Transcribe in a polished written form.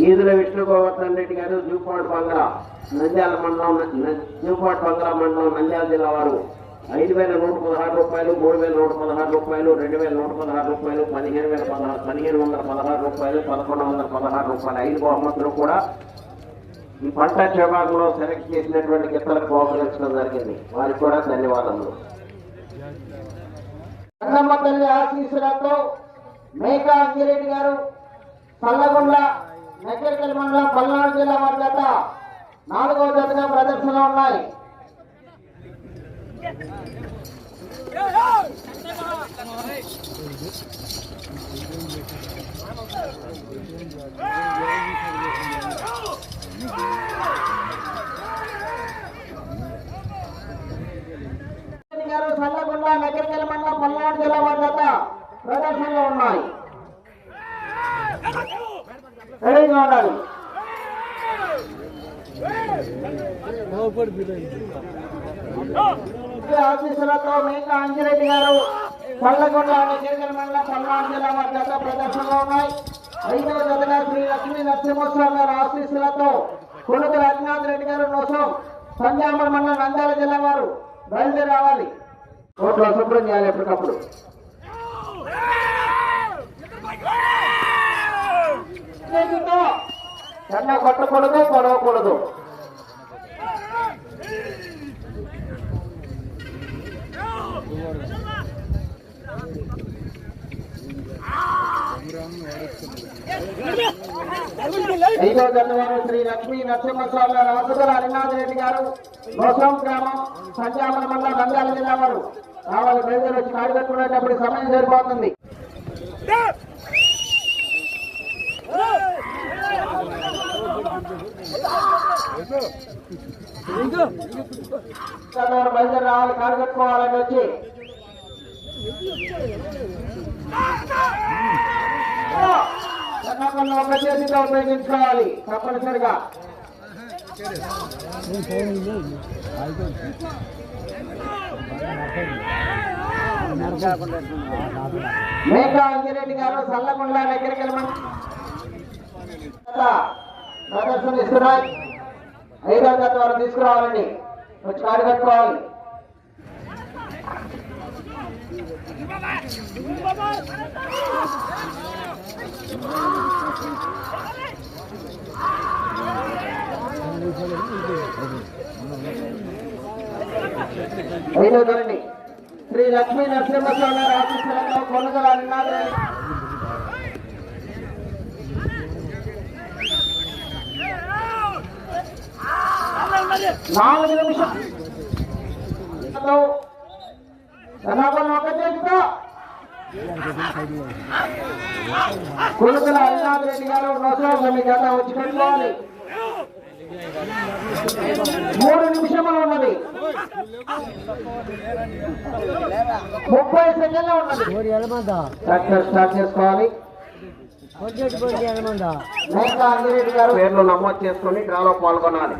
ఈదుల విష్ణు గోవర్ధన్ రెడ్డి గారు జూపాడు బంగ్లా నంద్యాల మండలం జూపాడు బంగ్లా మండలం నంద్యాల జిల్లా వారు 5,116 రూపాయలు, 3,116 రూపాయలు, 2,116 రూపాయలు, 15,116 రూపాయలు, 1,116 రూపాయలు 5 బహుమతులు కూడా ఈ పంట విభాగంలో సెలెక్ట్ చేసినటువంటి గిత్తలకు బహుకరించడం జరిగింది. వారికి కూడా ధన్యవాదములు. రంగమ్మ తల్లి ఆశీస్సులతో మేకా అంజిరెడ్డి గారు పల్లగొండ నకిరేకల్ మండలం పల్నాడు జిల్లా వారి జత 4వ జతగా ప్రదర్శనలో ఉన్నాయి. పల్లగొండ నకిరేకల్ మండలం పల్నాడు జిల్లా వారి జత ప్రదర్శనలో ఉన్నాయి. రెడీగా ఉండాలి. ఆశీస్సులతో మేకా అంజిరెడ్డి గారు పల్లగొండ నకిరేకల్ మండలం పల్నాడు జిల్లా వారి జత ప్రదర్శనలో ఉన్నాయి. 5వ జతగా శ్రీ లక్ష్మీ నరసింహస్వామి గారు ఆశీస్సులతో కొనుగోలు రఘునాథ్ రెడ్డి గారు నోసం సంజామర్ మండలం నంద్యాల జిల్లా వారు బయలుదేరి రావాలి. కోట్లో శుభ్రం చేయాలి ఎప్పటికప్పుడు. చెన్న కొట్టకూడదు, పొడవకూడదు. ఐదో జనవరి శ్రీ లక్ష్మీ నరసింహస్వామి గారు రాసుగల హరినాథ్ రెడ్డి గారు నోసం గ్రామం సంజామల మండలం నంద్యాల జిల్లా వారు రావాలి. బయలుదేరి వచ్చి కాడి కట్టుకునేటప్పుడు సమయం సరిపోతుంది. బయలుదేరి రావాలి, కాడి కట్టుకోవాలని వచ్చి ఒక చేతితో ఉపయోగించుకోవాలి తప్పనిసరిగా. మేకా అంజిరెడ్డి గారు సల్లగుండ్ల నకిరేకల్ ప్రదర్శన ఇస్తున్నాయి. 5వ జత వారు తీసుకురావాలండి, వచ్చి కాడి కట్టుకోవాలి. ఐదోదండి శ్రీ లక్ష్మీ నరసింహస్వామి గారి ఆశీస్సులతో కొనుగోలు హరినాథ్ రెడ్డి 4 నిమిషాలు ఒక చేతితో కొనుగోలు హరినాథ్ రెడ్డి గారు నోసం జత వచ్చి పెట్టుకోవాలి. 3 నిమిషములు ఉన్నది, 30 సెకండ్లు ఉన్నది. స్టార్ట్ చేసుకోవాలి. మేకా అంజిరెడ్డి గారు పేర్లు నమోదు చేసుకుని డ్రాలో పాల్గొనాలి.